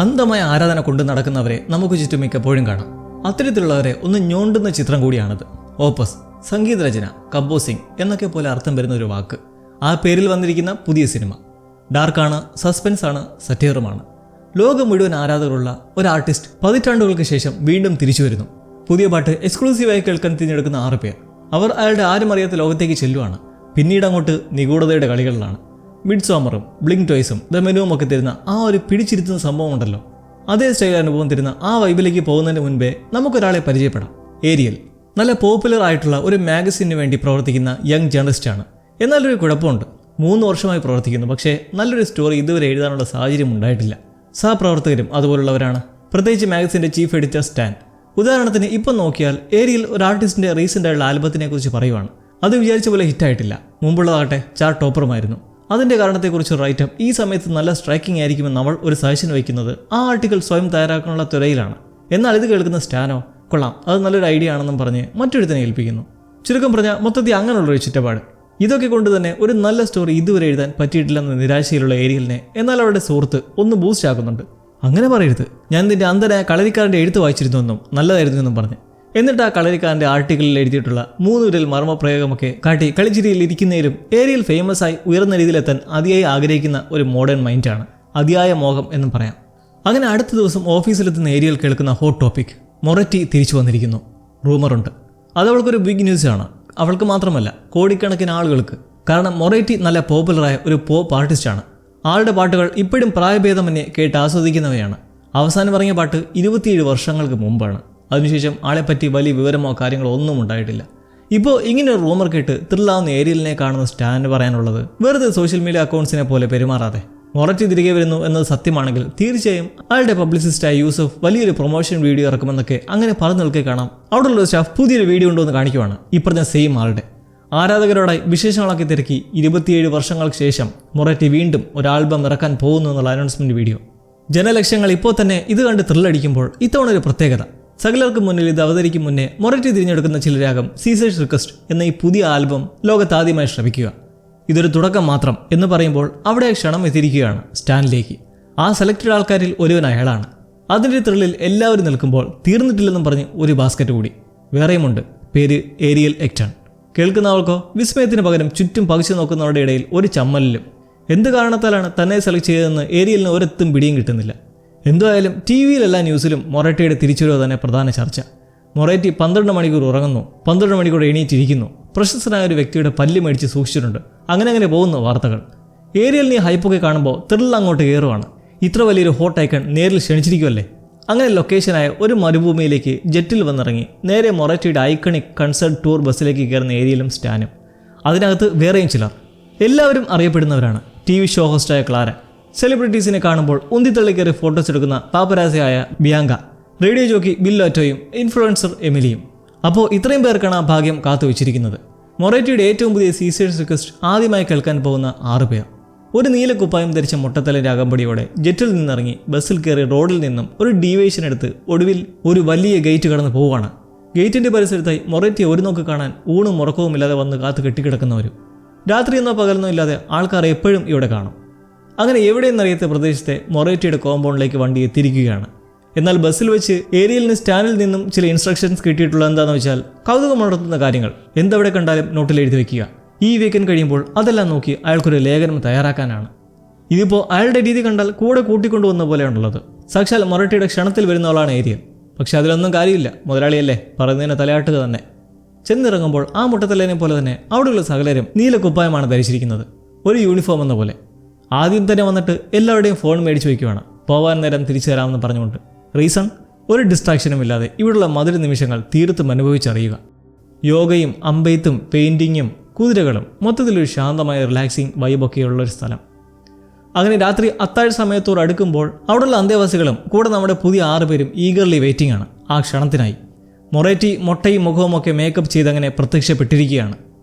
അന്ധമായ ആരാധന കൊണ്ട് നടക്കുന്നവരെ നമുക്ക് ചുറ്റും മിക്കപ്പോഴും കാണാം. അത്തരത്തിലുള്ളവരെ ഒന്ന് ഞോണ്ടുന്ന ചിത്രം കൂടിയാണത്. ഓപ്പസ്, സംഗീതരചന, കമ്പോസിംഗ് എന്നൊക്കെ പോലെ അർത്ഥം വരുന്ന ഒരു വാക്ക്. ആ പേരിൽ വന്നിരിക്കുന്ന പുതിയ സിനിമ ഡാർക്കാണ്, സസ്പെൻസാണ്, സറ്റയറുമാണ്. ലോകം മുഴുവൻ ആരാധകരുള്ള ഒരു ആർട്ടിസ്റ്റ് പതിറ്റാണ്ടുകൾക്ക് ശേഷം വീണ്ടും തിരിച്ചു വരുന്നു. പുതിയ പാട്ട് എക്സ്ക്ലൂസീവായി കേൾക്കാൻ തിരഞ്ഞെടുക്കുന്ന 6 പേർ. അവർ അയാളുടെ ആരും അറിയാത്ത ലോകത്തേക്ക് ചെല്ലുവാണ്. പിന്നീട് അങ്ങോട്ട് നിഗൂഢതയുടെ കളികളിലാണ്. മിഡ്സോമറും ബ്ലിങ്ക് ടോയ്സും ദ മെനുവും ഒക്കെ തരുന്ന ആ ഒരു പിടിച്ചിരുത്തുന്ന സംഭവം ഉണ്ടല്ലോ, അതേ സ്റ്റൈൽ അനുഭവം തരുന്ന ആ വൈബിലേക്ക് പോകുന്നതിന് മുൻപേ നമുക്കൊരാളെ പരിചയപ്പെടാം. ഏരിയൽ നല്ല പോപ്പുലർ ആയിട്ടുള്ള ഒരു മാഗസിന് വേണ്ടി പ്രവർത്തിക്കുന്ന യങ് ജേർണലിസ്റ്റാണ്. എന്നാലൊരു കുഴപ്പമുണ്ട്. 3 വർഷമായി പ്രവർത്തിക്കുന്നു, പക്ഷേ നല്ലൊരു സ്റ്റോറി ഇതുവരെ എഴുതാനുള്ള സാഹചര്യം ഉണ്ടായിട്ടില്ല. സഹപ്രവർത്തകരും അതുപോലുള്ളവരാണ്. പ്രത്യേകിച്ച് മാഗസിൻ്റെ ചീഫ് എഡിറ്റർ സ്റ്റാൻ. ഉദാഹരണത്തിന് ഇപ്പം നോക്കിയാൽ ഏരിയൽ ഒരു ആർട്ടിസ്റ്റിൻ്റെ റീസെൻ്റ് ആയിട്ടുള്ള ആൽബത്തിനെ കുറിച്ച് പറയുവാണ്. അത് വിചാരിച്ച പോലെ ഹിറ്റായിട്ടില്ല. മുമ്പുള്ളതാകട്ടെ ചാർട്ട് ടോപ്പറുമായിരുന്നു. അതിൻ്റെ കാരണത്തെക്കുറിച്ച് റൈറ്റപ്പ് ഈ സമയത്ത് നല്ല സ്ട്രൈക്കിംഗ് ആയിരിക്കുമെന്ന് നമ്മൾ ഒരു സജഷൻ വയ്ക്കുന്നത് ആ ആർട്ടിക്കിൾ സ്വയം തയ്യാറാക്കാനുള്ള ത്വരയിലാണ്. എന്നാൽ ഇത് കേൾക്കുന്ന സ്റ്റാനോ കൊള്ളാം, അത് നല്ലൊരു ഐഡിയ ആണെന്നും പറഞ്ഞ് മറ്റൊരുത്തിനെ ഏൽപ്പിക്കുന്നു. ചുരുക്കം പറഞ്ഞാൽ മൊത്തത്തിൽ അങ്ങനെയുള്ളൊരു ചുറ്റപ്പാട്. ഇതൊക്കെ കൊണ്ട് തന്നെ ഒരു നല്ല സ്റ്റോറി ഇതുവരെ എഴുതാൻ പറ്റിയിട്ടില്ലെന്ന നിരാശയിലുള്ള ഏരിയലിനെ എന്നാൽ അവരുടെ സുഹൃത്ത് ഒന്ന് ബൂസ്റ്റ് ആക്കുന്നുണ്ട്. അങ്ങനെ പറയരുത്, ഞാൻ നിന്റെ അന്ധനായ കളരിക്കാരൻ്റെ എഴുത്ത് വായിച്ചിരുന്നുവെന്നും നല്ലതായിരുന്നു എന്നും പറഞ്ഞ്. എന്നിട്ട് ആ കളരിക്കാരൻ്റെ ആർട്ടിക്കിളിൽ എഴുതിയിട്ടുള്ള 3 വിരൽ മർമ്മപ്രയോഗമൊക്കെ കാട്ടി കളിച്ചിരിയിൽ ഇരിക്കുന്നതിലും ഏരിയൽ ഫേമസ് ആയി ഉയർന്ന രീതിയിലെത്താൻ അതിയായി ആഗ്രഹിക്കുന്ന ഒരു മോഡേൺ മൈൻഡാണ്. അതിയായ മോഹം എന്നും പറയാം. അങ്ങനെ അടുത്ത ദിവസം ഓഫീസിലെത്തുന്ന ഏരിയൽ കേൾക്കുന്ന ഹോട്ട് ടോപ്പിക്, മൊററ്റി തിരിച്ചു വന്നിരിക്കുന്നു. റൂമറുണ്ട്, അത് അവൾക്കൊരു ബിഗ് ന്യൂസാണ്. അവൾക്ക് മാത്രമല്ല, കോടിക്കണക്കിന് ആളുകൾക്ക്. കാരണം മൊററ്റി നല്ല പോപ്പുലറായ ഒരു പോപ്പ് ആർട്ടിസ്റ്റാണ്. ആളുടെ പാട്ടുകൾ ഇപ്പോഴും പ്രായഭേദമന്യേ കേട്ട് ആസ്വദിക്കുന്നവയാണ്. അവസാനം ഇറങ്ങിയ പാട്ട് 27 വർഷങ്ങൾക്ക് മുമ്പാണ്. അതിനുശേഷം ആളെപ്പറ്റി വലിയ വിവരമോ കാര്യങ്ങളോ ഒന്നും ഉണ്ടായിട്ടില്ല. ഇപ്പോൾ ഇങ്ങനെ ഒരു റൂമർ കേട്ട് ത്രില്ലാവുന്ന ഏരിയലിനെ കാണുന്ന സ്റ്റാൻഡ് പറയാനുള്ളത്, വെറുതെ സോഷ്യൽ മീഡിയ അക്കൗണ്ട്സിനെ പോലെ പെരുമാറാതെ മൊററ്റി തിരികെ വരുന്നു എന്നത് സത്യമാണെങ്കിൽ തീർച്ചയായും അയാളുടെ പബ്ലിസിസ്റ്റായ യൂസഫ് വലിയൊരു പ്രൊമോഷൻ വീഡിയോ ഇറക്കുമെന്നൊക്കെ അങ്ങനെ പറഞ്ഞു നിൽക്കെ കാണാം. അവിടെയുള്ള സ്റ്റാഫ് പുതിയൊരു വീഡിയോ ഉണ്ടോ എന്ന് കാണിക്കുവാണ്. ഈ പറഞ്ഞ സെയിം ആളുടെ ആരാധകരോടായി വിശേഷങ്ങളൊക്കെ തിരക്കി 27 വർഷങ്ങൾക്ക് ശേഷം മൊററ്റി വീണ്ടും ഒരു ആൽബം ഇറക്കാൻ പോകുന്നു എന്നുള്ള അനൗൺസ്മെന്റ് വീഡിയോ. ജനലക്ഷങ്ങൾ ഇപ്പോൾ തന്നെ ഇത് കണ്ട് ത്രില്ലടിക്കുമ്പോൾ ഇത്തവണ ഒരു പ്രത്യേകത, സകലർക്ക് മുന്നിൽ ഇത് അവതരിക്കും മുന്നേ മൊററ്റി തിരഞ്ഞെടുക്കുന്ന ചില രാഗം സീസേഴ്സ് റിക്വസ്റ്റ് എന്ന ഈ പുതിയ ആൽബം ലോകത്താദ്യമായി ശ്രമിക്കുക. ഇതൊരു തുടക്കം മാത്രം എന്ന് പറയുമ്പോൾ അവിടെ ക്ഷണം എത്തിയിരിക്കുകയാണ് സ്റ്റാനിലേക്ക്. ആ സെലക്റ്റഡ് ആൾക്കാരിൽ ഒരുവൻ അയാളാണ്. അതിൻ്റെ ത്രില്ലിൽ എല്ലാവരും നിൽക്കുമ്പോൾ തീർന്നിട്ടില്ലെന്നും പറഞ്ഞ് ഒരു ബാസ്ക്കറ്റ് കൂടി വേറെയുമുണ്ട്. പേര് ഏരിയൽ എക്ടൺ. കേൾക്കുന്നവൾക്കോ വിസ്മയത്തിന് പകരം ചുറ്റും പകച്ചു നോക്കുന്നവരുടെ ഇടയിൽ ഒരു ചമ്മലിലും. എന്ത് കാരണത്താലാണ് തന്നെ സെലക്ട് ചെയ്തതെന്ന് ഏരിയലിന് ഒരെത്തും പിടിയും കിട്ടുന്നില്ല. എന്തായാലും ടി വിയിലെല്ലാ ന്യൂസിലും മൊററ്റിയുടെ തിരിച്ചുവരവ് തന്നെ പ്രധാന ചർച്ച. മൊററ്റി 12 മണിക്കൂർ ഉറങ്ങുന്നു, 12 മണിക്കൂർ എണീറ്റിരിക്കുന്നു, പ്രശസ്തനായ ഒരു വ്യക്തിയുടെ പല്ല് മേടിച്ച് സൂക്ഷിച്ചിട്ടുണ്ട്, അങ്ങനെ പോകുന്നു വാർത്തകൾ. ഏരിയലിനെ ഹൈപ്പൊക്കെ കാണുമ്പോൾ ത്രില്ല് അങ്ങോട്ട് കയറുവാണ്. ഇത്ര വലിയൊരു ഹോട്ട് ഐക്കൺ നേരിൽ ക്ഷണിച്ചിരിക്കുമല്ലേ. അങ്ങനെ ലൊക്കേഷനായ ഒരു മരുഭൂമിയിലേക്ക് ജെറ്റിൽ വന്നിറങ്ങി നേരെ മൊററ്റിയുടെ ഐക്കണിക് കൺസേർട്ട് ടൂർ ബസ്സിലേക്ക് കയറുന്ന ഏരിയലും സ്റ്റാനും. അതിനകത്ത് വേറെയും ചിലർ. എല്ലാവരും അറിയപ്പെടുന്നവരാണ്. TV ഷോ ഹോസ്റ്റായ ക്ലാര, സെലിബ്രിറ്റീസിനെ കാണുമ്പോൾ ഉന്തിത്തള്ളിക്കയറി ഫോട്ടോസ് എടുക്കുന്ന പാപ്പരാസിയായ ബിയാങ്ക, റേഡിയോ ജോക്കി ബില്ലോറ്റോയും ഇൻഫ്ലുവൻസർ എമിലിയും. അപ്പോൾ ഇത്രയും പേർക്കാണ് ആ ഭാഗ്യം കാത്തു വെച്ചിരിക്കുന്നത്. മൊററ്റിയുടെ ഏറ്റവും പുതിയ സീസേഴ്സ് റിക്വസ്റ്റ് ആദ്യമായി കേൾക്കാൻ പോകുന്ന 6 പേർ. ഒരു നീലക്കുപ്പായം ധരിച്ച മുട്ടത്തലൻ്റെ അകമ്പടിയോടെ ജെറ്റിൽ നിന്നിറങ്ങി ബസ്സിൽ കയറി റോഡിൽ നിന്നും ഒരു ഡീവേഷൻ എടുത്ത് ഒടുവിൽ ഒരു വലിയ ഗേറ്റ് കടന്ന് പോവുകയാണ്. ഗേറ്റിൻ്റെ പരിസരത്തായി മൊററ്റി ഒരു നോക്ക് കാണാൻ ഊണും ഉറക്കവും ഇല്ലാതെ വന്ന് കാത്ത് കെട്ടിക്കിടക്കുന്നവരും. രാത്രിയെന്നോ പകലെന്നോ ഇല്ലാതെ ആൾക്കാർ എപ്പോഴും ഇവിടെ കാണും. അങ്ങനെ എവിടെയെന്നറിയാത്ത പ്രദേശത്തെ മൊററ്റിയുടെ കോമ്പൗണ്ടിലേക്ക് വണ്ടി എത്തിയിരിക്കുകയാണ്. എന്നാൽ ബസ്സിൽ വെച്ച് ഏരിയലിന് സ്റ്റാനിൽ നിന്നും ചില ഇൻസ്ട്രക്ഷൻസ് കിട്ടിയിട്ടുള്ളത് എന്താണെന്ന് വെച്ചാൽ കൗതുകമുണർത്തുന്ന കാര്യങ്ങൾ എന്തവിടെ കണ്ടാലും നോട്ടിൽ എഴുതി വെക്കുക. ഈ വീക്കെൻഡ് കഴിയുമ്പോൾ അതെല്ലാം നോക്കി അയാൾക്കൊരു ലേഖനം തയ്യാറാക്കാനാണ്. ഇതിപ്പോൾ അയാളുടെ രീതി കണ്ടാൽ കൂടെ കൂട്ടിക്കൊണ്ടുവന്ന പോലെയാണുള്ളത്. സാക്ഷാൽ മൊററ്റിയുടെ ക്ഷണത്തിൽ വരുന്നവളാണ് ഏരിയൽ. പക്ഷെ അതിലൊന്നും കാര്യമില്ല, മുതലാളിയല്ലേ, പറയുന്നതിനെ തലയാട്ടുക തന്നെ. ചെന്നിറങ്ങുമ്പോൾ ആ മുട്ടത്തലേനെ പോലെ തന്നെ അവിടെയുള്ള സകലരും നീല കുപ്പായമാണ് ധരിച്ചിരിക്കുന്നത്, ഒരു യൂണിഫോം എന്ന പോലെ. ആദ്യം തന്നെ വന്നിട്ട് എല്ലാവരുടെയും ഫോൺ മേടിച്ച് വയ്ക്കുവാണ്, പോവാൻ നേരം തിരിച്ചു തരാമെന്ന് പറഞ്ഞുകൊണ്ട്. റീസൺ, ഒരു ഡിസ്ട്രാക്ഷനും ഇല്ലാതെ ഇവിടെയുള്ള മധുര നിമിഷങ്ങൾ തീർത്തും അനുഭവിച്ചറിയുക. യോഗയും അമ്പെയ്ത്തും പെയിൻറ്റിങ്ങും കുതിരകളും, മൊത്തത്തിലൊരു ശാന്തമായ റിലാക്സിങ് വൈബൊക്കെയുള്ളൊരു സ്ഥലം. അങ്ങനെ രാത്രി അത്താഴ സമയത്തോട് അടുക്കുമ്പോൾ അവിടെയുള്ള അന്തേവാസികളും കൂടെ നമ്മുടെ പുതിയ 6 പേരും ഈഗർലി വെയിറ്റിംഗ് ആണ് ആ ക്ഷണത്തിനായി. മൊററ്റി മൊട്ടയും മുഖവുമൊക്കെ മേക്കപ്പ് ചെയ്തങ്ങനെ പ്രത്യക്ഷപ്പെട്ടിരിക്കുകയാണ്.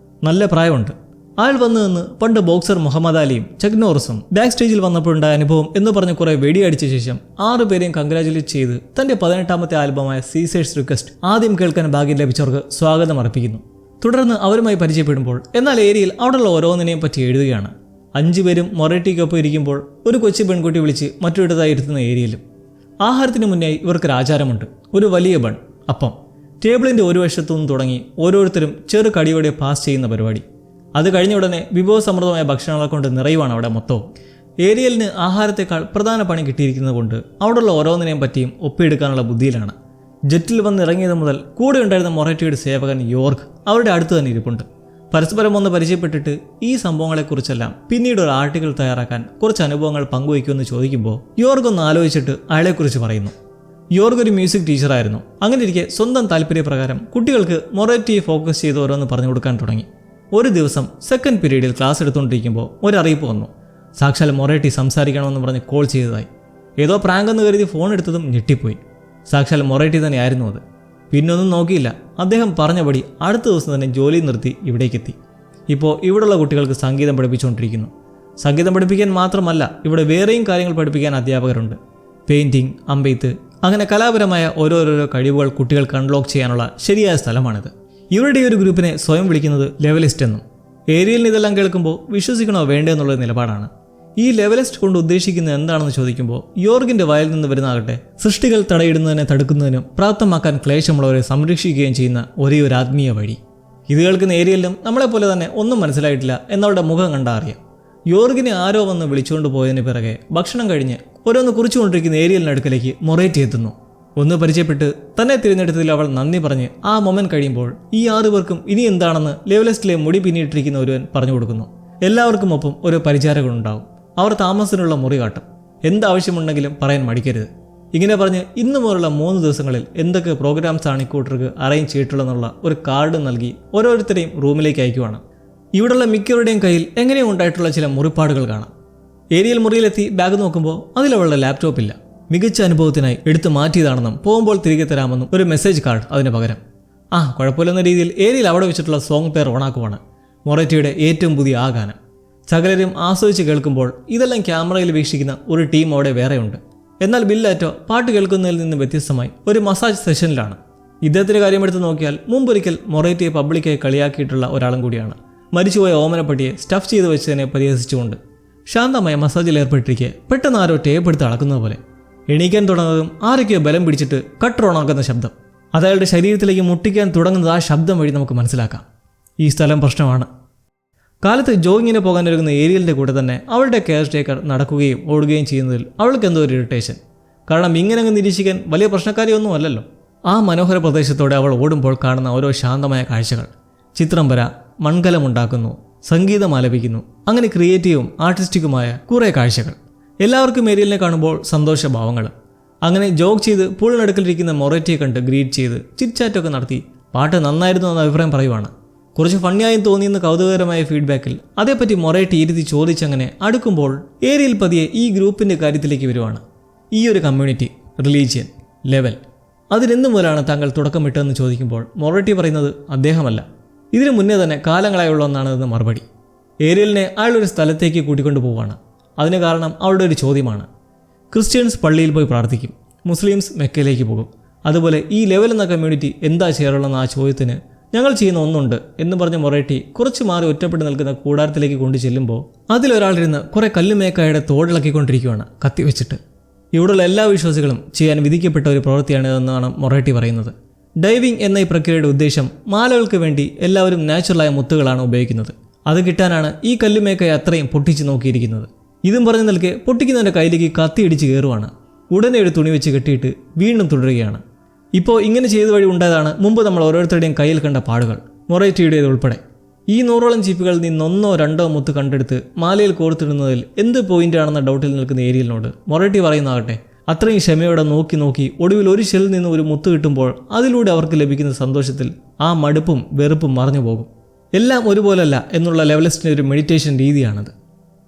നല്ല പ്രായമുണ്ട്. അയാൾ വന്നു നിന്ന് പണ്ട് ബോക്സർ മുഹമ്മദ് അലിയും ചക് നോറിസും ബാക്ക് സ്റ്റേജിൽ വന്നപ്പോഴുണ്ടായ അനുഭവം എന്ന് പറഞ്ഞ് കുറെ വെടിയടിച്ച ശേഷം 6 പേരെയും കൺഗ്രാജുലേറ്റ് ചെയ്ത് തന്റെ 18ാമത്തെ ആൽബമായ സീസേഴ്സ് റിക്വസ്റ്റ് ആദ്യം കേൾക്കാൻ ഭാഗ്യം ലഭിച്ചവർക്ക് സ്വാഗതം അർപ്പിക്കുന്നു. തുടർന്ന് അവരുമായി പരിചയപ്പെടുമ്പോൾ എന്നാൽ ഏരിയയിൽ അവിടെയുള്ള ഓരോന്നിനെയും പറ്റി എഴുതുകയാണ്. 5 പേരും മൊററ്റിക്കൊപ്പം ഇരിക്കുമ്പോൾ ഒരു കൊച്ചു പെൺകുട്ടി വിളിച്ച് മറ്റൊരിടത്തായി ഇരുത്തുന്ന ഏരിയയിലും ആഹാരത്തിന് മുന്നേ ഇവർക്കൊരു ആചാരമുണ്ട്. ഒരു വലിയ ബൺ, അപ്പം, ടേബിളിൻ്റെ ഒരു വശത്തുനിന്ന് തുടങ്ങി ഓരോരുത്തരും ചെറു കടിയോടെ പാസ് ചെയ്യുന്ന പരിപാടി. അത് കഴിഞ്ഞ ഉടനെ വിഭവസമൃദ്ധമായ ഭക്ഷണങ്ങളെ കൊണ്ട് നിറയുവാണ് അവിടെ മൊത്തവും. ഏരിയലിന് ആഹാരത്തെക്കാൾ പ്രധാന പണി കിട്ടിയിരിക്കുന്നത് കൊണ്ട് അവിടെയുള്ള ഓരോന്നിനെയും പറ്റിയും ഒപ്പിയെടുക്കാനുള്ള ബുദ്ധിയിലാണ്. ജെറ്റിൽ വന്നിറങ്ങിയത് മുതൽ കൂടെ ഉണ്ടായിരുന്ന മൊറേറ്റിയുടെ സേവകൻ യോർഗ് അവരുടെ അടുത്ത് തന്നെ ഇരിപ്പുണ്ട്. പരസ്പരം ഒന്ന് പരിചയപ്പെട്ടിട്ട് ഈ സംഭവങ്ങളെക്കുറിച്ചെല്ലാം പിന്നീട് ഒരു ആർട്ടിക്കിൾ തയ്യാറാക്കാൻ കുറച്ച് അനുഭവങ്ങൾ പങ്കുവയ്ക്കുമെന്ന് ചോദിക്കുമ്പോൾ യോർഗ് ഒന്ന് ആലോചിച്ചിട്ട് അയാളെക്കുറിച്ച് പറയുന്നു. യോർഗ് ഒരു മ്യൂസിക് ടീച്ചറായിരുന്നു. അങ്ങനെ ഇരിക്കെ സ്വന്തം താല്പര്യപ്രകാരം കുട്ടികൾക്ക് മൊറേറ്റിയെ ഫോക്കസ് ചെയ്ത് ഓരോന്ന് പറഞ്ഞു കൊടുക്കാൻ തുടങ്ങി. ഒരു ദിവസം സെക്കൻഡ് പീരീഡിൽ ക്ലാസ് എടുത്തുകൊണ്ടിരിക്കുമ്പോൾ ഒരറിയിപ്പ് വന്നു. സാക്ഷാൽ മൊറേറ്റി സംസാരിക്കണമെന്ന് പറഞ്ഞ് കോൾ ചെയ്തതായി. ഏതോ പ്രാങ്ക് എന്ന് കരുതി ഫോൺ എടുത്തതും ഞെട്ടിപ്പോയി. സാക്ഷാൽ മൊറേറ്റി തന്നെയായിരുന്നു അത്. പിന്നൊന്നും നോക്കിയില്ല. അദ്ദേഹം പറഞ്ഞപടി അടുത്ത ദിവസം തന്നെ ജോലി നിർത്തി ഇവിടേക്കെത്തി. ഇപ്പോൾ ഇവിടെയുള്ള കുട്ടികൾക്ക് സംഗീതം പഠിപ്പിച്ചുകൊണ്ടിരിക്കുന്നു. സംഗീതം പഠിപ്പിക്കാൻ മാത്രമല്ല, ഇവിടെ വേറെയും കാര്യങ്ങൾ പഠിപ്പിക്കാൻ അധ്യാപകരുണ്ട്. പെയിൻറ്റിങ്, അമ്പെയ്ത്ത്, അങ്ങനെ കലാപരമായ ഓരോരോ കഴിവുകൾ കുട്ടികൾക്ക് അൺലോക്ക് ചെയ്യാനുള്ള ശരിയായ സ്ഥലമാണിത്. ഇവരുടെ ഈ ഒരു ഗ്രൂപ്പിനെ സ്വയം വിളിക്കുന്നത് ലെവലിസ്റ്റ് എന്നും. ഏരിയലിന് ഇതെല്ലാം കേൾക്കുമ്പോൾ വിശ്വസിക്കണോ വേണ്ടേ എന്നുള്ള നിലപാടാണ്. ഈ ലെവലിസ്റ്റ് കൊണ്ട് ഉദ്ദേശിക്കുന്നത് എന്താണെന്ന് ചോദിക്കുമ്പോൾ യോർഗിന്റെ വായിൽ നിന്ന് വരുന്നാകട്ടെ സൃഷ്ടികൾ തടയിടുന്നതിനെ തടുക്കുന്നതിനും പ്രാപ്തമാക്കാൻ ക്ലേശമുള്ളവരെ സംരക്ഷിക്കുകയും ചെയ്യുന്ന ഒരേ ഒരു ആത്മീയ വഴി. ഇത് കേൾക്കുന്ന ഏരിയലിനും നമ്മളെപ്പോലെ തന്നെ ഒന്നും മനസ്സിലായിട്ടില്ല എന്നവരുടെ മുഖം കണ്ടാൽ അറിയാം. യോർഗിനെ ആരോ വന്ന് വിളിച്ചുകൊണ്ട് പോയതിന് പിറകെ ഭക്ഷണം കഴിഞ്ഞ് ഓരോന്ന് കുറിച്ചുകൊണ്ടിരിക്കുന്ന ഏരിയലിന് അടുക്കലേക്ക് മൊറേറ്റി എത്തുന്നു. ഒന്ന് പരിചയപ്പെട്ട് തന്നെ തിരഞ്ഞെടുത്തതിൽ അവൾ നന്ദി പറഞ്ഞ് ആ മൊമെന്റ് കഴിയുമ്പോൾ ഈ 6 പേർക്കും ഇനി എന്താണെന്ന് ലെവലിസ്റ്റിലെ മുടി പിന്നിട്ടിരിക്കുന്ന ഒരുവൻ പറഞ്ഞു കൊടുക്കുന്നു. എല്ലാവർക്കും ഒപ്പം ഒരു പരിചാരകനുണ്ടാവും. അവർ താമസത്തിനുള്ള മുറി കാട്ടും. എന്താവശ്യമുണ്ടെങ്കിലും പറയാൻ മടിക്കരുത്. ഇങ്ങനെ പറഞ്ഞ് ഇന്നു മുതലുള്ള 3 ദിവസങ്ങളിൽ എന്തൊക്കെ പ്രോഗ്രാംസ് ആണ് ഇക്കൂട്ടർക്ക് അറേഞ്ച് ചെയ്തിട്ടുള്ളതെന്നുള്ള ഒരു കാർഡ് നൽകി ഓരോരുത്തരെയും റൂമിലേക്ക് അയക്കുവാണ്. ഇവിടെയുള്ള മിക്കവരുടെയും കയ്യിൽ എങ്ങനെയോ ഉണ്ടായിട്ടുള്ള ചില മുറിപ്പാടുകൾ കാണാം. ഏരിയൽ മുറിയിലെത്തി ബാഗ് നോക്കുമ്പോൾ അതിലവളുടെ ലാപ്ടോപ്പില്ല. മികച്ച അനുഭവത്തിനായി എടുത്തു മാറ്റിയതാണെന്നും പോകുമ്പോൾ തിരികെ തരാമെന്നും ഒരു മെസ്സേജ് കാർഡ് അതിന് പകരം. കുഴപ്പമില്ലെന്ന രീതിയിൽ ഏരിയൽ അവിടെ വെച്ചിട്ടുള്ള സോങ് പേർ ഓണാക്കുവാണ്. മൊറേറ്റിയുടെ ഏറ്റവും പുതിയ ആ ഗാനം. സകലരും ആസ്വദിച്ച് കേൾക്കുമ്പോൾ ഇതെല്ലാം ക്യാമറയിൽ വീക്ഷിക്കുന്ന ഒരു ടീം അവിടെ വേറെയുണ്ട്. എന്നാൽ ബില്ലാറ്റോ പാട്ട് കേൾക്കുന്നതിൽ നിന്ന് വ്യത്യസ്തമായി ഒരു മസാജ് സെഷനിലാണ്. ഇദ്ദേഹത്തിൻ്റെ കാര്യമെടുത്ത് നോക്കിയാൽ മുമ്പൊരിക്കൽ മൊറേറ്റിയെ പബ്ലിക്കായി കളിയാക്കിയിട്ടുള്ള ഒരാളും കൂടിയാണ്. മരിച്ചുപോയ ഓമനപ്പട്ടിയെ സ്റ്റഫ് ചെയ്ത് വെച്ചതിനെ പരിഹസിച്ചുകൊണ്ട് ശാന്തമായ മസാജിൽ ഏർപ്പെട്ടിരിക്കെ പെട്ടെന്ന് ആരോ ടേപ്പ് എടുത്ത് അളക്കുന്നത് പോലെ എണീക്കാൻ തുടങ്ങുന്നതും ആരൊക്കെയോ ബലം പിടിച്ചിട്ട് കട്ടർ ഓണാക്കുന്ന ശബ്ദം. അത് അയാളുടെ ശരീരത്തിലേക്ക് മുട്ടിക്കാൻ തുടങ്ങുന്നത് ആ ശബ്ദം വഴി നമുക്ക് മനസ്സിലാക്കാം. ഈ സ്ഥലം പ്രശ്നമാണ്. കാലത്ത് ജോഗിങ്ങിന് പോകാൻ ഒരുങ്ങുന്ന ഏരിയലിൻ്റെ കൂടെ തന്നെ അവളുടെ കെയർ ടേക്കർ നടക്കുകയും ഓടുകയും ചെയ്യുന്നതിൽ അവൾക്ക് എന്തോ ഒരു ഇറിറ്റേഷൻ. കാരണം ഇങ്ങനെ അങ്ങ് നിരീക്ഷിക്കാൻ വലിയ പ്രശ്നക്കാരിയൊന്നും അല്ലല്ലോ. ആ മനോഹര പ്രദേശത്തോടെ അവൾ ഓടുമ്പോൾ കാണുന്ന ഓരോ ശാന്തമായ കാഴ്ചകൾ. ചിത്രം വര, മൺകലമുണ്ടാക്കുന്നു, സംഗീതം ആലപിക്കുന്നു, അങ്ങനെ ക്രിയേറ്റീവും ആർട്ടിസ്റ്റിക്കുമായ കുറേ കാഴ്ചകൾ. എല്ലാവർക്കും ഏരിയലിനെ കാണുമ്പോൾ സന്തോഷഭാവങ്ങൾ. അങ്ങനെ ജോഗ് ചെയ്ത് പൂളിനടുക്കലിരിക്കുന്ന മൊറേറ്റിയെ കണ്ട് ഗ്രീറ്റ് ചെയ്ത് ചിറ്റ്ചാറ്റൊക്കെ നടത്തി പാട്ട് നന്നായിരുന്നു എന്ന അഭിപ്രായം പറയുവാണ്. കുറച്ച് ഫണ്ണിയായും തോന്നിയെന്ന് കൗതുകകരമായ ഫീഡ്ബാക്കിൽ അതേപ്പറ്റി മൊറേറ്റി ഇരുത്തി ചോദിച്ചങ്ങനെ അടുക്കുമ്പോൾ ഏരിയൽ പതിയെ ഈ ഗ്രൂപ്പിൻ്റെ കാര്യത്തിലേക്ക് വരുവാണ്. ഈ ഒരു കമ്മ്യൂണിറ്റി, റിലീജിയൻ, ലെവൽ, അതിനെന്നു മുതലാണ് താങ്കൾ തുടക്കമിട്ടതെന്ന് ചോദിക്കുമ്പോൾ മൊറേറ്റി പറയുന്നത് അദ്ദേഹമല്ല, ഇതിനു മുന്നേ തന്നെ കാലങ്ങളായുള്ള ഒന്നാണെന്ന് മറുപടി. ഏരിയലിനെ അയാളൊരു സ്ഥലത്തേക്ക് കൂട്ടിക്കൊണ്ടു പോവുകയാണ്. അതിന് കാരണം അവളുടെ ഒരു ചോദ്യമാണ്. ക്രിസ്ത്യൻസ് പള്ളിയിൽ പോയി പ്രാർത്ഥിക്കും, മുസ്ലിംസ് മെക്കയിലേക്ക് പോകും. അതുപോലെ ഈ ലെവൽ എന്ന കമ്മ്യൂണിറ്റി എന്താ ചെയ്യാറുള്ളതെന്ന ആ ചോദ്യത്തിന് ഞങ്ങൾ ചെയ്യുന്ന ഒന്നുണ്ട് എന്ന് പറഞ്ഞ മൊറേറ്റി കുറച്ച് മാറി ഒറ്റപ്പെട്ട് നിൽക്കുന്ന കൂടാരത്തിലേക്ക് കൊണ്ടു ചെല്ലുമ്പോൾ അതിലൊരാളിരുന്ന് കുറേ കല്ലുമേക്കായുടെ തോടിളക്കിക്കൊണ്ടിരിക്കുകയാണ് കത്തിവെച്ചിട്ട്. ഇവിടെയുള്ള എല്ലാ വിശ്വാസികളും ചെയ്യാൻ വിധിക്കപ്പെട്ട ഒരു പ്രവൃത്തിയാണിതെന്നാണ് മൊറേറ്റി പറയുന്നത്. ഡൈവിംഗ് എന്ന ഈ പ്രക്രിയയുടെ ഉദ്ദേശം മാലകൾക്ക് വേണ്ടി എല്ലാവരും നാച്ചുറലായ മുത്തുകളാണ് ഉപയോഗിക്കുന്നത്. അത് കിട്ടാനാണ് ഈ കല്ലുമേക്കായ അത്രയും പൊട്ടിച്ച് നോക്കിയിരിക്കുന്നത്. ഇതും പറഞ്ഞു നിൽക്കെ പൊട്ടിക്കുന്നവൻ്റെ കയ്യിലേക്ക് കത്തിയിടിച്ച് കയറുവാണ്. ഉടനെ ഒരു തുണി വെച്ച് കെട്ടിയിട്ട് വീണ്ടും തുടരുകയാണ്. ഇപ്പോൾ ഇങ്ങനെ ചെയ്ത വഴി ഉണ്ടായതാണ് മുമ്പ് നമ്മൾ ഓരോരുത്തരുടെയും കയ്യിൽ കണ്ട പാടുകൾ, മൊറേറ്റിയുടേത് ഉൾപ്പെടെ. ഈ 100ഓളം ചീപ്പുകളിൽ നിന്ന് 1 or 2 മുത്ത് കണ്ടെടുത്ത് മാലയിൽ കോർത്തിടുന്നതിൽ എന്ത് പോയിന്റാണെന്ന ഡൗട്ടിൽ നിൽക്കുന്ന ഏരിയലിനോട് മൊറേറ്റി പറയുന്നതാകട്ടെ അത്രയും ക്ഷമയോടെ നോക്കി ഒടുവിൽ ഒരു ഷെല്ലിൽ നിന്ന് ഒരു മുത്ത് കിട്ടുമ്പോൾ അതിലൂടെ അവർക്ക് ലഭിക്കുന്ന സന്തോഷത്തിൽ ആ മടുപ്പും വെറുപ്പും മറഞ്ഞു പോകും. എല്ലാം ഒരുപോലല്ല എന്നുള്ള ലെവലിസ്റ്റിൻ്റെ ഒരു മെഡിറ്റേഷൻ രീതിയാണത്.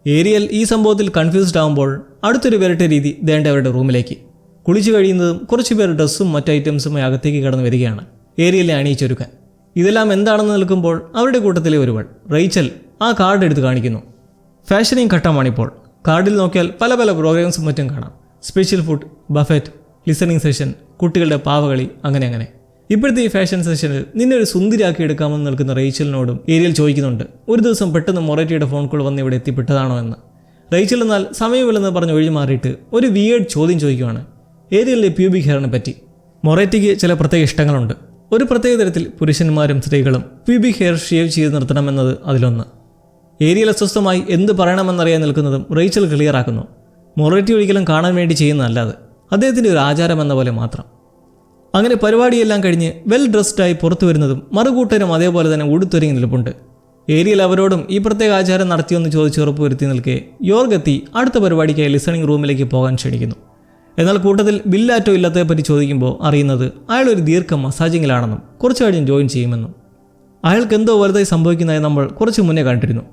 ഏരിയൽ ഈ സംഭവത്തിൽ കൺഫ്യൂസ്ഡ് ആകുമ്പോൾ അടുത്തൊരു വരട്ടെ രീതി ദേണ്ട അവരുടെ റൂമിലേക്ക്. കുളിച്ചു കഴിയുന്നതും കുറച്ച് പേർ ഡ്രസ്സും മറ്റ് ഐറ്റംസുമായി അകത്തേക്ക് കടന്നു വരികയാണ് ഏരിയലിനെ അണിയിച്ചൊരുക്കാൻ. ഇതെല്ലാം എന്താണെന്ന് നിൽക്കുമ്പോൾ അവരുടെ കൂട്ടത്തിലെ ഒരുവൾ റേച്ചൽ ആ കാർഡ് എടുത്ത് കാണിക്കുന്നു. ഫാഷനിങ് ഘട്ടമാണിപ്പോൾ. കാർഡിൽ നോക്കിയാൽ പല പ്രോഗ്രാംസും മറ്റും കാണാം. Special food, Buffett, listening session, കുട്ടികളുടെ പാവകളി, അങ്ങനെ. ഇപ്പോഴത്തെ ഈ ഫാഷൻ സെഷനിൽ നിന്നെ ഒരു സുന്ദരിയാക്കി എടുക്കാമെന്ന് നിൽക്കുന്ന റേച്ചലിനോടും ഏരിയൽ ചോദിക്കുന്നുണ്ട് ഒരു ദിവസം പെട്ടെന്ന് മൊറേറ്റിയുടെ ഫോൺ കോൾ വന്ന് ഇവിടെ എത്തിപ്പെട്ടതാണോ എന്ന്. റേച്ചൽ എന്നാൽ സമയമില്ലെന്ന് പറഞ്ഞ് ഒഴിഞ്ഞു മാറിയിട്ട് ഒരു വിയേഡ് ചോദ്യം ചോദിക്കുവാണ്. ഏരിയലിലെ പ്യൂബിക് ഹെയറിനെ പറ്റി. മൊറേറ്റിക്ക് ചില പ്രത്യേക ഇഷ്ടങ്ങളുണ്ട്. ഒരു പ്രത്യേക തരത്തിൽ പുരുഷന്മാരും സ്ത്രീകളും പ്യൂബിക് ഹെയർ ഷേവ് ചെയ്ത് നിർത്തണമെന്നത് അതിലൊന്ന്. ഏരിയൽ അസ്വസ്ഥമായി എന്ത് പറയണമെന്നറിയാൻ നിൽക്കുന്നതും റേച്ചൽ ക്ലിയറാക്കുന്നു. മൊറേറ്റി ഒരിക്കലും കാണാൻ വേണ്ടി ചെയ്യുന്നതല്ലാതെ അദ്ദേഹത്തിൻ്റെ ഒരു ആചാരം എന്ന പോലെ മാത്രം. അങ്ങനെ പരിപാടിയെല്ലാം കഴിഞ്ഞ് വെൽ ഡ്രസ്ഡായി പുറത്തു വരുന്നതും മറുകൂട്ടരും അതേപോലെ തന്നെ ഉടുത്തൊരുങ്ങി നിൽപ്പുണ്ട്. ഏരിയൽ അവരോടും ഈ പ്രത്യേക ആചാരം നടത്തിയെന്ന് ചോദിച്ച് ഉറപ്പുവരുത്തി നിൽക്കെ യോർഗെത്തി അടുത്ത പരിപാടിക്കായി ലിസണിംഗ് റൂമിലേക്ക് പോകാൻ ക്ഷണിക്കുന്നു. എന്നാൽ കൂട്ടത്തിൽ ബില്ലാറ്റോ ഇല്ലാത്തതെപ്പറ്റി ചോദിക്കുമ്പോൾ അറിയുന്നത് അയാൾ ഒരു ദീർഘ മസാജിങ്ങിലാണെന്നും കുറച്ച് കഴിഞ്ഞ് ജോയിൻ ചെയ്യുമെന്നും. അയാൾക്ക് എന്തോ വലുതായി സംഭവിക്കുന്നതായി നമ്മൾ കുറച്ച് മുന്നേ കണ്ടിരുന്നു.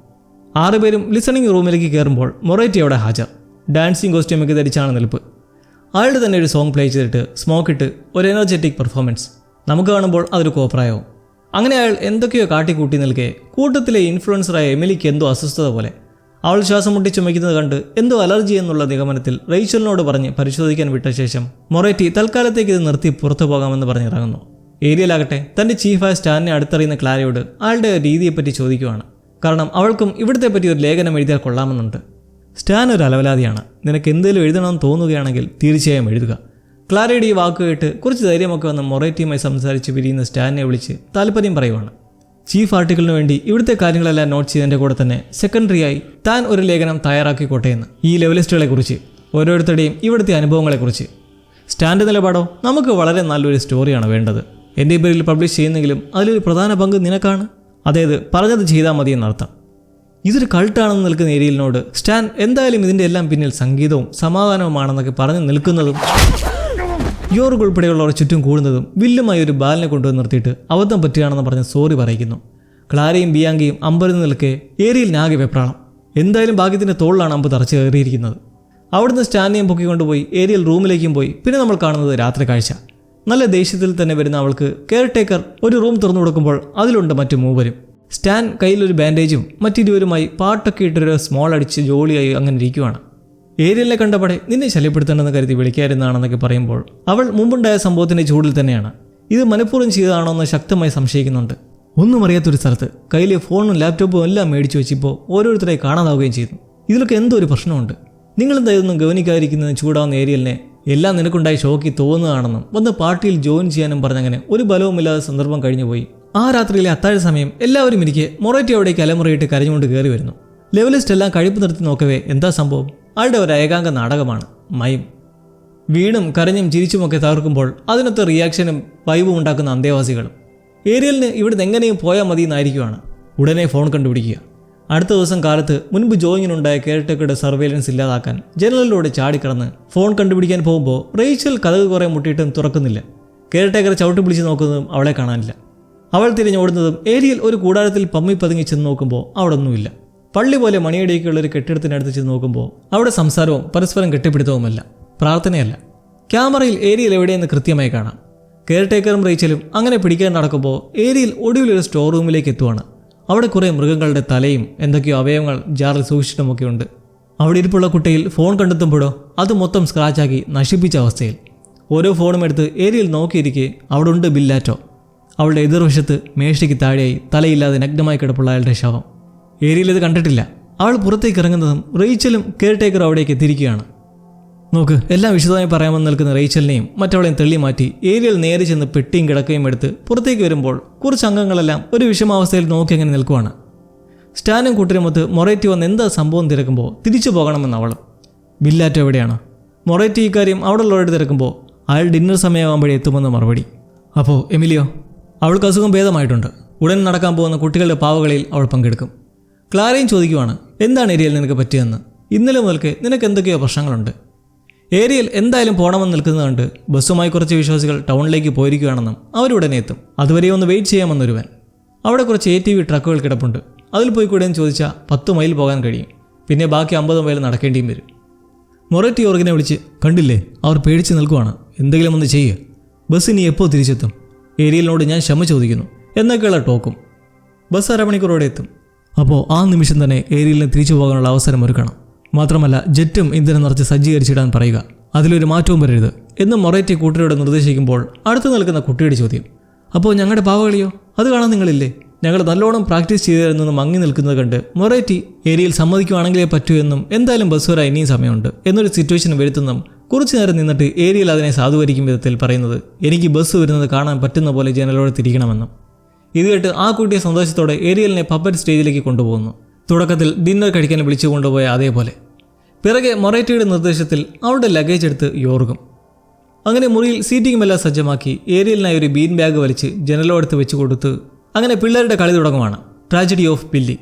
6 പേരും ലിസണിംഗ് റൂമിലേക്ക് കയറുമ്പോൾ മൊറേറ്റി അവിടെ ഹാജർ. ഡാൻസിങ് കോസ്റ്റ്യൂമൊക്കെ ധരിച്ചാണ് നിൽപ്പ്. അയാളുടെ തന്നെ ഒരു സോങ് പ്ലേ ചെയ്തിട്ട് സ്മോക്ക് ഇട്ട് ഒരു എനർജറ്റിക് പെർഫോമൻസ്. നമുക്ക് കാണുമ്പോൾ അതൊരു കോപ്രായവും. അങ്ങനെ അയാൾ എന്തൊക്കെയോ കാട്ടിക്കൂട്ടി നിൽക്കെ കൂട്ടത്തിലെ ഇൻഫ്ലുവൻസറായ എമിലിക്ക് എന്തോ അസ്വസ്ഥത പോലെ. അവൾ ശ്വാസം മുട്ടി ചുമയ്ക്കുന്നത് കണ്ട് എന്തോ അലർജി എന്നുള്ള നിഗമനത്തിൽ റേച്ചലിനോട് പറഞ്ഞ് പരിശോധിക്കാൻ വിട്ട ശേഷം മൊറേറ്റി തൽക്കാലത്തേക്ക് ഇത് നിർത്തി പുറത്തു പോകാമെന്ന് പറഞ്ഞിറങ്ങുന്നു. ഏരിയലാകട്ടെ തൻ്റെ ചീഫായ സ്റ്റാനിനെ അടുത്തറിയുന്ന ക്ലാരയോട് അയാളുടെ രീതിയെപ്പറ്റി ചോദിക്കുകയാണ്. കാരണം അവൾക്കും ഇവിടുത്തെ പറ്റി ഒരു ലേഖനം എഴുതിയാൽ കൊള്ളാമെന്നുണ്ട്. സ്റ്റാൻ ഒരു അലവലാതിയാണ്. നിനക്ക് എന്തെങ്കിലും എഴുതണമെന്ന് തോന്നുകയാണെങ്കിൽ തീർച്ചയായും എഴുതുക. ക്ലാരയുടെ ഈ വാക്ക് കേട്ട് കുറച്ച് ധൈര്യമൊക്കെ വന്ന് മൊറേറ്റിയുമായി സംസാരിച്ച് പിരിയുന്ന സ്റ്റാനിനെ വിളിച്ച് താല്പര്യം പറയുവാണ്. ചീഫ് ആർട്ടിക്കിളിന് വേണ്ടി ഇവിടുത്തെ കാര്യങ്ങളെല്ലാം നോട്ട് ചെയ്തതിൻ്റെ കൂടെ തന്നെ സെക്കൻഡറിയായി താൻ ഒരു ലേഖനം തയ്യാറാക്കിക്കോട്ടെ എന്ന്. ഈ ലെവലിസ്റ്റുകളെക്കുറിച്ച്, ഓരോരുത്തരുടെയും ഇവിടുത്തെ അനുഭവങ്ങളെക്കുറിച്ച്. സ്റ്റാൻഡ് നിലപാടോ നമുക്ക് വളരെ നല്ലൊരു സ്റ്റോറിയാണ് വേണ്ടത്. എൻ്റെ പേരിൽ പബ്ലിഷ് ചെയ്യുന്നെങ്കിലും അതിലൊരു പ്രധാന പങ്ക് നിനക്കാണ്. അതായത് പറഞ്ഞത് ചെയ്താൽ മതി എന്നർത്ഥം. ഇതൊരു കൾട്ടാണെന്ന് നിൽക്കുന്ന ഏരിയലിനോട് സ്റ്റാൻ എന്തായാലും ഇതിൻ്റെ എല്ലാം പിന്നിൽ സംഗീതവും സമാധാനവുമാണെന്നൊക്കെ പറഞ്ഞു നിൽക്കുന്നതും യോർഗ് ഉൾപ്പെടെയുള്ളവർ ചുറ്റും കൂടുന്നതും വില്ലുമായി ഒരു ബാലിനെ കൊണ്ടുവന്ന് നിർത്തിയിട്ട് അബദ്ധം പറ്റുകയാണെന്ന് പറഞ്ഞ് സോറി പറയിക്കുന്നു. ക്ലാരയും ബിയാങ്കയും അമ്പരന്ന് നിൽക്കെ ഏരിയലിനാകെ വെപ്രാളം. എന്തായാലും ഭാഗ്യത്തിൻ്റെ തോളിലാണ് അമ്പ് തറച്ച് കയറിയിരിക്കുന്നത്. അവിടുന്ന് സ്റ്റാൻഡിനെയും പൊക്കിക്കൊണ്ടുപോയി ഏരിയൽ റൂമിലേക്കും പോയി. പിന്നെ നമ്മൾ കാണുന്നത് രാത്രി കാഴ്ച. നല്ല ദേഷ്യത്തിൽ തന്നെ വരുന്ന അവൾക്ക് കെയർ ടേക്കർ ഒരു റൂം തുറന്നു കൊടുക്കുമ്പോൾ അതിലുണ്ട് മറ്റു മൂവരും. സ്റ്റാൻ കയ്യിലൊരു ബാൻഡേജും മറ്റിരുവരുമായി പാട്ടൊക്കെ ഇട്ടൊരു സ്മോൾ അടിച്ച് ജോളിയായി അങ്ങനെ ഇരിക്കുവാണ്. ഏരിയലിനെ കണ്ടപടെ നിന്നെ ശല്യപ്പെടുത്തണമെന്ന് കരുതി വിളിക്കാതിരുന്നതാണെന്നൊക്കെ പറയുമ്പോൾ അവൾ മുമ്പുണ്ടായ സംഭവത്തിൻ്റെ ചൂടിൽ തന്നെയാണ്. ഇത് മനഃപൂർവ്വം ചെയ്തതാണോ എന്ന് ശക്തമായി സംശയിക്കുന്നുണ്ട്. ഒന്നും അറിയാത്തൊരു സ്ഥലത്ത് കയ്യിലെ ഫോണും ലാപ്ടോപ്പും എല്ലാം മേടിച്ചു വെച്ചിപ്പോൾ ഓരോരുത്തരായി കാണാതാവുകയും ചെയ്തു. ഇതിലൊക്കെ എന്തോ ഒരു പ്രശ്നമുണ്ട്. നിങ്ങളെന്താ ഇതൊന്നും ഗവനിക്കാതിരിക്കുന്നതിന് ചൂടാവുന്ന ഏരിയലിനെ എല്ലാം നിനക്കുണ്ടായി ഷോക്കി തോന്നുകയാണെന്നും വന്ന് പാർട്ടിയിൽ ജോയിൻ ചെയ്യാനും പറഞ്ഞങ്ങനെ ഒരു ബലവുമില്ലാതെ സന്ദർഭം കഴിഞ്ഞുപോയി. ആ രാത്രിയിലെ അത്താഴ സമയം എല്ലാവരും ഇരിക്കെ മൊറേറ്റി അവിടേക്ക് അലമുറയിട്ട് കരഞ്ഞുകൊണ്ട് കയറി വരുന്നു. ലെവലിസ്റ്റ് എല്ലാം കഴിപ്പ് നിർത്തി നോക്കവേ എന്താ സംഭവം? അയാളുടെ ഒരു ഏകാംഗ നാടകമാണ് മൈം. വീണും കരഞ്ഞും ചിരിച്ചുമൊക്കെ തകർക്കുമ്പോൾ അതിനൊത്ത റിയാക്ഷനും വൈബും ഉണ്ടാക്കുന്ന അന്തേവാസികളും. ഏരിയലിന് ഇവിടുന്ന് എങ്ങനെയും പോയാൽ മതി എന്നായിരിക്കുവാണ്. ഉടനെ ഫോൺ കണ്ടുപിടിക്കുക. അടുത്ത ദിവസം കാലത്ത് മുൻപ് ജോയിങ്ങിനുണ്ടായ കെയർടേക്കറുടെ സർവൈലൻസ് ഇല്ലാതാക്കാൻ ജനലിലൂടെ ചാടിക്കടന്ന് ഫോൺ കണ്ടുപിടിക്കാൻ പോകുമ്പോൾ റേച്ചൽ കഥക് കുറേ മുട്ടിയിട്ടും തുറക്കുന്നില്ല. കെയർടേക്കറെ ചവിട്ടി പിടിച്ച് നോക്കുന്നതും അവളെ കാണാനില്ല. അവൾ തിരിഞ്ഞോടുന്നതും ഏരിയൽ ഒരു കൂടാരത്തിൽ പമ്മി പതുങ്ങി ചെന്ന് നോക്കുമ്പോൾ അവിടെ ഒന്നുമില്ല. പള്ളി പോലെ മണിയടിയൊക്കെയുള്ള ഒരു കെട്ടിടത്തിനടുത്ത് ചെന്ന് നോക്കുമ്പോൾ അവിടെ സംസാരവും പരസ്പരം കെട്ടിപ്പിടുത്തവുമല്ല, പ്രാർത്ഥനയല്ല. ക്യാമറയിൽ ഏരിയൽ എവിടെയെന്ന് കൃത്യമായി കാണാം. കെയർടേക്കറും റേച്ചലും അങ്ങനെ പിടിക്കാൻ നടക്കുമ്പോൾ ഏരിയൽ ഒടുവിലൊരു സ്റ്റോർ റൂമിലേക്ക് എത്തുവാണ്. അവിടെ കുറേ മൃഗങ്ങളുടെ തലയും എന്തൊക്കെയോ അവയവങ്ങൾ ജാറിൽ സൂക്ഷിച്ചിട്ടുമൊക്കെ ഉണ്ട്. അവിടെ ഇരിപ്പുള്ള കുട്ടിയിൽ ഫോൺ കണ്ടെത്തുമ്പോഴോ അത് മൊത്തം സ്ക്രാച്ചാക്കി നശിപ്പിച്ച അവസ്ഥയിൽ. ഓരോ ഫോണും എടുത്ത് ഏരിയൽ നോക്കിയിരിക്കെ അവിടെ ഉണ്ട് ബില്ലാറ്റോ. അവളുടെ എതിർവശത്ത് മേശയ്ക്ക് താഴെയായി തലയില്ലാതെ നഗ്നമായി കിടപ്പുള്ള അയാളുടെ ശവം. ഏരിയൽ ഇത് കണ്ടിട്ടില്ല. അവൾ പുറത്തേക്ക് ഇറങ്ങുന്നതും റേച്ചലും കെയർടേക്കർ അവിടേക്ക് എത്തിയിരിക്കുകയാണ്. നോക്ക്, എല്ലാം വിശദമായി പറയാമെന്ന് നിൽക്കുന്ന റേച്ചലിനെയും മറ്റവളെയും തള്ളി മാറ്റി ഏരിയൽ നേരെ ചെന്ന് പെട്ടിയും കിടക്കയും എടുത്ത് പുറത്തേക്ക് വരുമ്പോൾ കുറച്ച് അംഗങ്ങളെല്ലാം ഒരു വിഷമാവസ്ഥയിൽ നോക്കി അങ്ങനെ നിൽക്കുവാണ്. സ്റ്റാനും കൂട്ടരുമൊത്ത് മൊറേറ്റി വന്ന് എന്താ സംഭവം തിരക്കുമ്പോൾ തിരിച്ചു പോകണമെന്ന് അവളും. ബില്ലാറ്റോ എവിടെയാണ്? മൊറേറ്റി ഇക്കാര്യം അവിടെ ഉള്ളവരുടെ തിരക്കുമ്പോൾ അയാൾ ഡിന്നർ സമയമാകുമ്പോഴേ എത്തുമെന്ന് മറുപടി. അപ്പോൾ എമിലിയോ? അവൾക്ക് അസുഖം ഭേദമായിട്ടുണ്ട്. ഉടൻ നടക്കാൻ പോകുന്ന കുട്ടികളുടെ പാവകളിൽ അവൾ പങ്കെടുക്കും. ക്ലാരയും ചോദിക്കുവാണ്, എന്താണ് ഏരിയൽ നിനക്ക് പറ്റിയെന്ന്? ഇന്നലെ മുതൽക്ക് നിനക്ക് എന്തൊക്കെയോ പ്രശ്നങ്ങളുണ്ട്. ഏരിയൽ എന്തായാലും പോകണമെന്ന് നിൽക്കുന്നത് കണ്ട് ബസ്സുമായി കുറച്ച് വിശ്വാസികൾ ടൗണിലേക്ക് പോയിരിക്കുകയാണെന്നും അവരുടനെ എത്തും. അതുവരെ ഒന്ന് വെയിറ്റ് ചെയ്യാമെന്നൊരുവൻ. അവിടെ കുറച്ച് ATV ട്രക്കുകൾ കിടപ്പുണ്ട്. അതിൽ പോയി കൂടെയെന്ന് ചോദിച്ചാൽ 10 മൈൽ പോകാൻ കഴിയും. പിന്നെ ബാക്കി 50 മൈൽ നടക്കേണ്ടിയും വരും. മൊറേറ്റി യോർഗിനെ വിളിച്ച്, കണ്ടില്ലേ, അവർ പേടിച്ച് നിൽക്കുവാണ്, എന്തെങ്കിലും ഒന്ന് ചെയ്യുക. ബസ് ഇനി എപ്പോൾ തിരിച്ചെത്തും? ഏരിയലിനോട് ഞാൻ ക്ഷമ ചോദിക്കുന്നു എന്നൊക്കെയുള്ള ടോക്കും. ബസ് അരമണിക്കൂറോടെ എത്തും. അപ്പോൾ ആ നിമിഷം തന്നെ ഏരിയലിന് തിരിച്ചു പോകാനുള്ള അവസരം ഒരുക്കണം. മാത്രമല്ല ജെറ്റും ഇന്ധനം നിറച്ച് സജ്ജീകരിച്ചിടാൻ പറയുക. അതിലൊരു മാറ്റവും വരരുത് എന്ന് മൊറേറ്റി കൂട്ടരോട് നിർദ്ദേശിക്കുമ്പോൾ അടുത്ത് നിൽക്കുന്ന കുട്ടിയുടെ ചോദ്യം, അപ്പോൾ ഞങ്ങളുടെ പാവകളിയോ? അത് കാണാൻ നിങ്ങളില്ലേ? ഞങ്ങൾ നല്ലോണം പ്രാക്ടീസ് ചെയ്തിരുന്നെന്ന് മങ്ങി നിൽക്കുന്നത് കണ്ട് മൊറേറ്റി ഏരിയൽ സമ്മതിക്കുവാണെങ്കിലേ പറ്റൂ എന്നും എന്തായാലും ബസ് വരാൻ ഇനിയും സമയമുണ്ട് എന്നൊരു സിറ്റുവേഷൻ വരുത്തുന്നതും കുറച്ചു നേരം നിന്നിട്ട് ഏരിയൽ അതിനെ സാധൂകരിക്കും വിധത്തിൽ പറയുന്നത് എനിക്ക് ബസ് വരുന്നത് കാണാൻ പറ്റുന്ന പോലെ ജനലോടെ തിരിക്കണമെന്നും. ഇത് കേട്ട് ആ കുട്ടിയെ സന്തോഷത്തോടെ ഏരിയലിനെ പപ്പറ്റ് സ്റ്റേജിലേക്ക് കൊണ്ടുപോകുന്നു. തുടക്കത്തിൽ ഡിന്നർ കഴിക്കാൻ വിളിച്ചു കൊണ്ടുപോയ അതേപോലെ. പിറകെ മൊറേറ്റയുടെ നിർദ്ദേശത്തിൽ അവളുടെ ലഗേജ് എടുത്ത് യോർഗും. അങ്ങനെ മുറിയിൽ സീറ്റിംഗുമെല്ലാം സജ്ജമാക്കി ഏരിയലിനായി ഒരു ബീൻ ബാഗ് വലിച്ച് ജനലോടത്ത് വെച്ച് കൊടുത്ത് അങ്ങനെ പിള്ളേരുടെ കളി തുടങ്ങുവാണ്. Tragedy of Billy.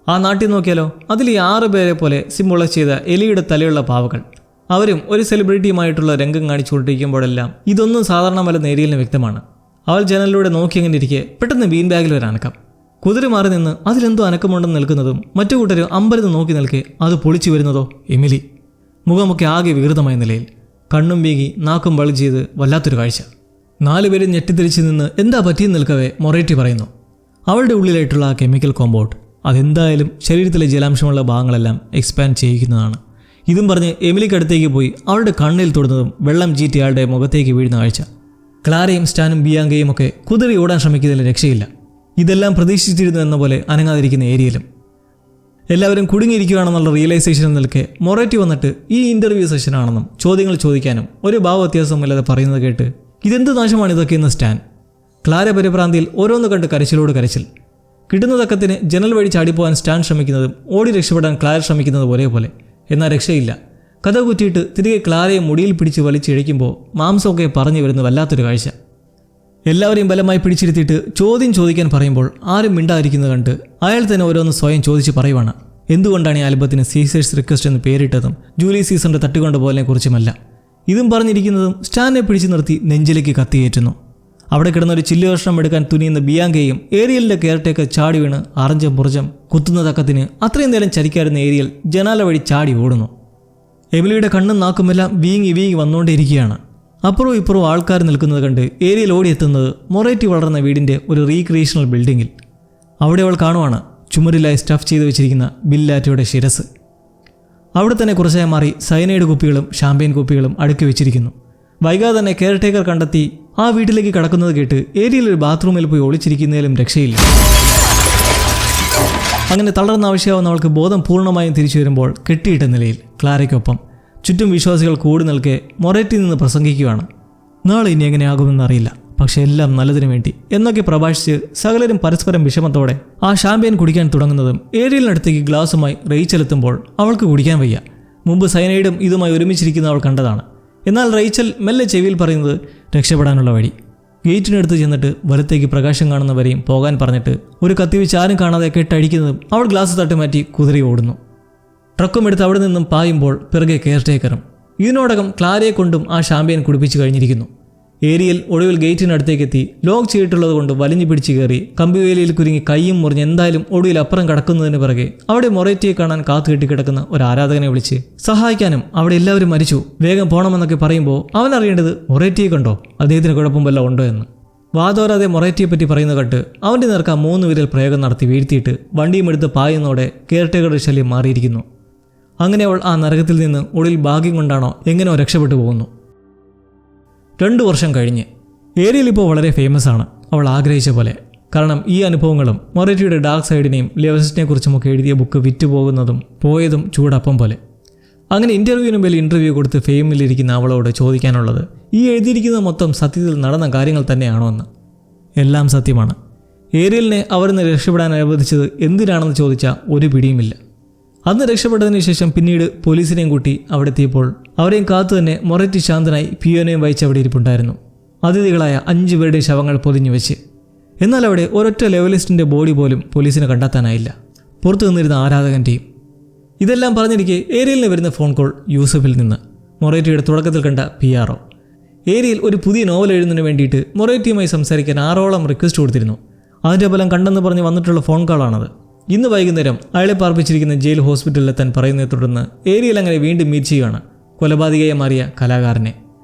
ആ നാട്ടിൽ നോക്കിയാലോ, അതിൽ ഈ 6 പേരെ പോലെ സിംബോളൈസ് ചെയ്ത എലിയുടെ തലയുള്ള പാവകൾ. അവരും ഒരു സെലിബ്രിറ്റിയുമായിട്ടുള്ള രംഗം കാണിച്ചുകൊണ്ടിരിക്കുമ്പോഴെല്ലാം ഇതൊന്നും സാധാരണമല്ലെന്ന് ഏരിയലിന് വ്യക്തമാണ്. അവൾ ജനലിലൂടെ നോക്കിയെങ്ങനെ ഇരിക്കെ പെട്ടെന്ന് ബീൻ ബാഗിൽ ഒരു അനക്കം. കുതിര മാറി നിന്ന് അതിലെന്തോ അനക്കമുണ്ടെന്ന് നിൽക്കുന്നതും മറ്റു കൂട്ടർ അമ്പരന്ന് നോക്കി നിൽക്കെ അത് പൊളിച്ചു വരുന്നതോ എമിലി. മുഖമൊക്കെ ആകെ വികൃതമായ നിലയിൽ, കണ്ണും വീങ്ങി നാക്കും ബൾജ് ചെയ്ത് വല്ലാത്തൊരു കാഴ്ച. 4 പേരും ഞെട്ടിത്തിരിച്ച് നിന്ന് എന്താ പറ്റിയെന്ന് നിൽക്കവേ മൊറേറ്റി പറയുന്നു, അവളുടെ ഉള്ളിലായിട്ടുള്ള ആ കെമിക്കൽ കോമ്പൗണ്ട് അതെന്തായാലും ശരീരത്തിലെ ജലാംശമുള്ള ഭാഗങ്ങളെല്ലാം എക്സ്പാൻഡ് ചെയ്യിക്കുന്നതാണ്. ഇതും പറഞ്ഞ് എമിലിക്കടുത്തേക്ക് പോയി അവളുടെ കണ്ണിൽ തൊടുന്നതും വെള്ളം ചീറ്റി അയാളുടെ മുഖത്തേക്ക് വീഴുന്ന കാഴ്ച. ക്ലാരയും സ്റ്റാനും ബിയാങ്കയും ഒക്കെ കുതിരി ഓടാൻ ശ്രമിക്കുന്നതിൽ രക്ഷയില്ല. ഇതെല്ലാം പ്രതീക്ഷിച്ചിരുന്നു എന്ന പോലെ അനങ്ങാതിരിക്കുന്ന ഏരിയയിലും. എല്ലാവരും കുടുങ്ങിയിരിക്കുകയാണെന്നുള്ള റിയലൈസേഷനിൽ നിൽക്കെ മൊറേറ്റി വന്നിട്ട് ഈ ഇൻ്റർവ്യൂ സെഷനാണെന്നും ചോദ്യങ്ങൾ ചോദിക്കാനും ഒരു ഭാവവ്യത്യാസമില്ലാതെ പറയുന്നത് കേട്ട് ഇതെന്ത് നാശമാണ് ഇതൊക്കെയെന്ന് സ്റ്റാൻ. ക്ലാര പരിഭ്രാന്തിയിൽ ഓരോന്ന് കണ്ട് കരച്ചിലോട് കരച്ചിൽ. കിട്ടുന്ന തക്കത്തിന് ജനൽ വഴി ചാടിപ്പോകാൻ സ്റ്റാൻ ശ്രമിക്കുന്നതും ഓടി രക്ഷപ്പെടാൻ ക്ലാര ശ്രമിക്കുന്നതും ഒരേപോലെ. എന്നാൽ രക്ഷയില്ല. കഥ കുറ്റിയിട്ട് തിരികെ ക്ലാരയെ മുടിയിൽ പിടിച്ച് വലിച്ചിഴയ്ക്കുമ്പോൾ മാംസമൊക്കെ പറഞ്ഞു വരുന്ന വല്ലാത്തൊരു കാഴ്ച. എല്ലാവരെയും ബലമായി പിടിച്ചിരുത്തിയിട്ട് ചോദ്യം ചോദിക്കാൻ പറയുമ്പോൾ ആരും മിണ്ടാതിരിക്കുന്നത് കണ്ട് അയാൾ തന്നെ ഓരോന്ന് സ്വയം ചോദിച്ച് പറയുവാണ്. എന്തുകൊണ്ടാണ് ഈ ആൽബത്തിന് സീസേഴ്സ് റിക്വസ്റ്റ് എന്ന് പേരിട്ടതും ജൂലിയസ് സീസറിന്റെ തട്ടുകൊണ്ടുപോകലിനെ കുറിച്ചുമല്ല. ഇതും പറഞ്ഞിരിക്കുന്നതും സ്റ്റാനെ പിടിച്ചു നിർത്തി നെഞ്ചിലേക്ക് കത്തിയേറ്റുന്നു. അവിടെ കിടന്നൊരു ചില്ലു കഷ്ണം എടുക്കാൻ തുനിയുന്ന ബിയാങ്കയും ഏരിയലിന്റെ കെയർടേക്കർ ചാടി വീണ് അറഞ്ചം പുറജം കുത്തുന്ന തക്കത്തിന് അത്രയും നേരം ചരിക്കാരുന്ന ഏരിയൽ ജനാല വഴി ചാടി ഓടുന്നു. എമിലിയുടെ കണ്ണും നാക്കുമെല്ലാം വീങ്ങി വന്നുകൊണ്ടേയിരിക്കുകയാണ്. അപ്പുറവും ഇപ്പുറവും ആൾക്കാർ നിൽക്കുന്നത് കണ്ട് ഏരിയൽ ഓടിയെത്തുന്നത് മൊറേറ്റി വളർന്ന വീടിൻ്റെ ഒരു റീക്രിയേഷണൽ ബിൽഡിങ്ങിൽ. അവിടെ അവൾ കാണുവാണ് ചുമരിലായി സ്റ്റഫ് ചെയ്ത് വെച്ചിരിക്കുന്ന ബില്ലാറ്റയുടെ ശിരസ്. അവിടെ തന്നെ കുറച്ചായി മാറി സയനൈഡ് കുപ്പികളും ഷാമ്പെയിൻ കുപ്പികളും അടുക്കി വെച്ചിരിക്കുന്നു. വൈകാതെ തന്നെ കെയർടേക്കർ കണ്ടെത്തി ആ വീട്ടിലേക്ക് കടക്കുന്നത് കേട്ട് ഏരിയയിൽ ഒരു ബാത്റൂമിൽ പോയി ഒളിച്ചിരിക്കുന്നതിലും രക്ഷയില്ല. അങ്ങനെ തളർന്ന ആവശ്യമാവുന്ന അവൾക്ക് ബോധം പൂർണ്ണമായും തിരിച്ചു വരുമ്പോൾ കെട്ടിയിട്ട നിലയിൽ ക്ലാരയ്ക്കൊപ്പം ചുറ്റും വിശ്വാസികൾ കൂടി നിൽക്കെ മൊറേറ്റി നിന്ന് പ്രസംഗിക്കുകയാണ്. നാളെ ഇനി എങ്ങനെയാകുമെന്നറിയില്ല, പക്ഷെ എല്ലാം നല്ലതിനു വേണ്ടി എന്നൊക്കെ പ്രഭാഷിച്ച് സകലരും പരസ്പരം വിഷമത്തോടെ ആ ഷാമ്പെയിൻ കുടിക്കാൻ തുടങ്ങുന്നതും ഏരിയലിനടുത്തേക്ക് ഗ്ലാസുമായി റേച്ചലെത്തുമ്പോൾ അവൾക്ക് കുടിക്കാൻ വയ്യ. മുമ്പ് സയനൈഡും ഇതുമായി ഒരുമിച്ചിരിക്കുന്ന അവൾ കണ്ടതാണ്. എന്നാൽ റേച്ചൽ മെല്ലെ ചെവിയിൽ പറയുന്നത് രക്ഷപ്പെടാനുള്ള വഴി. ഗേറ്റിനടുത്ത് ചെന്നിട്ട് വലത്തേക്ക് പ്രകാശം കാണുന്നവരെയും പോകാൻ പറഞ്ഞിട്ട് ഒരു കത്തിവെച്ച് ആരും കാണാതെ കെട്ടടിക്കുന്നതും അവൾ ഗ്ലാസ് തട്ടുമാറ്റി കുതിരി ഓടുന്നു. ട്രക്കും എടുത്ത് അവിടെ നിന്നും പായുമ്പോൾ പിറകെ കെയർടേക്കറും. ഇതിനോടകം ക്ലാരയെ കൊണ്ടും ആ ഷാമ്പെയിൻ കുടിപ്പിച്ച് കഴിഞ്ഞിരിക്കുന്നു. ഏരിയൽ ഒടുവിൽ ഗേറ്റിനടുത്തേക്കെത്തി ലോക്ക് ചെയ്തിട്ടുള്ളത് കൊണ്ട് വലിഞ്ഞു പിടിച്ച് കയറി കമ്പിവേലിയിൽ കുരുങ്ങി കൈയും മുറിഞ്ഞ് എന്തായാലും ഒടുവിൽ അപ്പുറം കടക്കുന്നതിന് പിറകെ അവിടെ മൊറേറ്റിയെ കാണാൻ കാത്തുകെട്ടി കിടക്കുന്ന ഒരു ആരാധകനെ വിളിച്ച് സഹായിക്കാനും അവിടെ എല്ലാവരും മരിച്ചു വേഗം പോകണമെന്നൊക്കെ പറയുമ്പോൾ അവൻ അറിയേണ്ടത് മൊറേറ്റിയെ കണ്ടോ, അദ്ദേഹത്തിന് കുഴപ്പം വല്ല ഉണ്ടോ എന്ന്. വാതോരാതെ മൊറേറ്റിയെ പറ്റി പറയുന്ന കണ്ട് അവൻ്റെ നേർക്ക് 3 വിരൽ പ്രയോഗം നടത്തി വീഴ്ത്തിയിട്ട് വണ്ടിയും എടുത്ത് പായുന്നതോടെ കെയർടേക്കറുടെ ശല്യം മാറിയിരിക്കുന്നു. അങ്ങനെ അവൾ ആ നരകത്തിൽ നിന്ന് ഒടുവിൽ ഭാഗ്യം കൊണ്ടാണോ എങ്ങനെയോ രക്ഷപ്പെട്ടു പോകുന്നു. 2 വർഷം കഴിഞ്ഞ് ഏരിയൽ ഇപ്പോൾ വളരെ ഫേമസ് ആണ്, അവൾ ആഗ്രഹിച്ച പോലെ. കാരണം ഈ അനുഭവങ്ങളും മൊറേറ്റിയുടെ ഡാർക്ക് സൈഡിനെയും ലെവസിനെ കുറിച്ചുമൊക്കെ എഴുതിയ ബുക്ക് വിറ്റുപോകുന്നതും പോയതും ചൂടപ്പം പോലെ. അങ്ങനെ ഇൻ്റർവ്യൂവിന് മേൽ ഇൻ്റർവ്യൂ കൊടുത്ത് ഫെയിമിലിരിക്കുന്ന അവളോട് ചോദിക്കാനുള്ളത് ഈ എഴുതിയിരിക്കുന്ന മൊത്തം സത്യത്തിൽ നടന്ന കാര്യങ്ങൾ തന്നെയാണോ എന്ന്. എല്ലാം സത്യമാണ്. ഏരിയലിനെ അവരിന്ന് രക്ഷപ്പെടാൻ അനുവദിച്ചത് എന്തിനാണെന്ന് ചോദിച്ചാൽ ഒരു പിടിയുമില്ല. അന്ന് രക്ഷപ്പെട്ടതിന് ശേഷം പിന്നീട് പോലീസിനെയും കൂട്ടി അവിടെ എത്തിയപ്പോൾ അവരെയും കാത്തു തന്നെ മൊറേറ്റി ശാന്തനായി പിയോനെയും വഹിച്ച് അവിടെ ഇരിപ്പുണ്ടായിരുന്നു. അതിഥികളായ 5 പേരുടെ ശവങ്ങൾ പൊതിഞ്ഞു വെച്ച്. എന്നാൽ അവിടെ ഒരൊറ്റ ലെവലിസ്റ്റിൻ്റെ ബോഡി പോലും പോലീസിന് കണ്ടെത്താനായില്ല. പുറത്തു നിന്നിരുന്ന ആരാധകൻ്റെയും. ഇതെല്ലാം പറഞ്ഞിരിക്കെ ഏരിയലിന് വരുന്ന ഫോൺ കോൾ യൂസഫിൽ നിന്ന്, മൊറേറ്റിയുടെ തുടക്കത്തിൽ കണ്ട PRO. ഏരിയൽ ഒരു പുതിയ നോവൽ എഴുതുന്നതിന് വേണ്ടിയിട്ട് മൊറേറ്റിയുമായി സംസാരിക്കാൻ 6ഓളം റിക്വസ്റ്റ് കൊടുത്തിരുന്നു. അതിൻ്റെ ഫലം കണ്ടെന്ന് പറഞ്ഞ് വന്നിട്ടുള്ള ഫോൺ കോളാണത്. ഇന്ന് വൈകുന്നേരം അയാളെ പാർപ്പിച്ചിരിക്കുന്ന ജയിൽ ഹോസ്പിറ്റലിലെത്താൻ പറയുന്നതിനെ തുടർന്ന് ഏരിയൽ അങ്ങനെ വീണ്ടും മീറ്റ് ചെയ്യുകയാണ് കൊലപാതകയെ മാറിയ കലാകാരനെ.